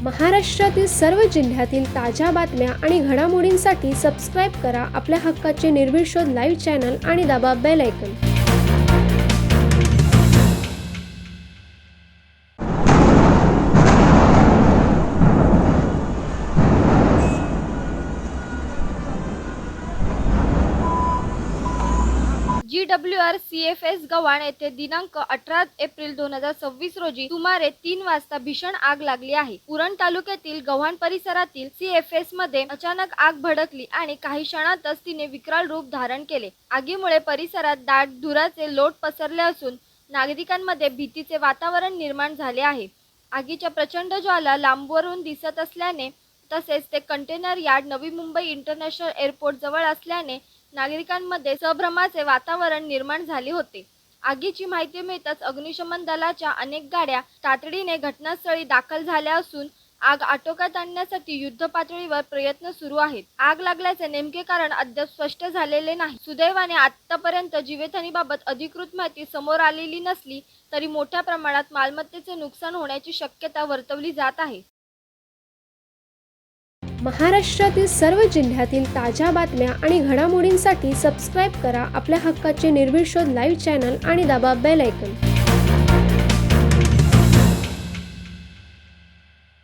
महाराष्ट्रातील सर्व जिल्ह्यातील ताज्या बातम्या आणि घडामोडींसाठी सबस्क्राईब करा आपल्या हक्काचे निर्भीड शोध लाईव्ह चॅनल आणि दाबा बेल आयकॉन। GWR CFS गव्हाण येथे दिनांक 18 एप्रिल 2026 रोजी सुमारे 3 वाजता भीषण आग लागली आहे। उरण तालुक्यातील गव्हाण परिसरातील CFS मध्ये अचानक आग भडकली आणि काही क्षणातच तिने विकराल रूप धारण केले। आगीमुळे परिसरात दाट धुराचे लोट पसरले असून नागरिकांमध्ये भीतीचे वातावरण निर्माण झाले आहे। आगीच्या प्रचंड ज्वाला लांबवरून दिसत असल्याने तसेच ते container yard Navi Mumbai international airport जवळ असल्याने नागरिकांमध्ये संभ्रमाचे वातावरण निर्माण झाले होते। आगीची माहिती मिळताच अग्निशमन दलाच्या अनेक गाड्या तातडीने घटनास्थळी दाखल झाल्या असून आग आटोक्यात आणण्यासाठी युद्धपातळीवर प्रयत्न सुरू आहेत। आग लागल्याचे नेमके कारण अद्याप स्पष्ट झालेले नाही। सुदैवाने आतापर्यंत जीवितहानीबाबत अधिकृत माहिती समोर आलेली नसली तरी मोठ्या प्रमाणात मालमत्तेचे नुकसान होण्याची शक्यता वर्तवली जात आहे। महाराष्ट्रातील सर्व जिल्ह्यातील ताज्या बातम्या आणि घडामोडींसाठी सबस्क्राईब करा आपल्या हक्काचे निर्भीड शोध लाईव्ह चॅनल आणि दाबा बेल आयकॉन।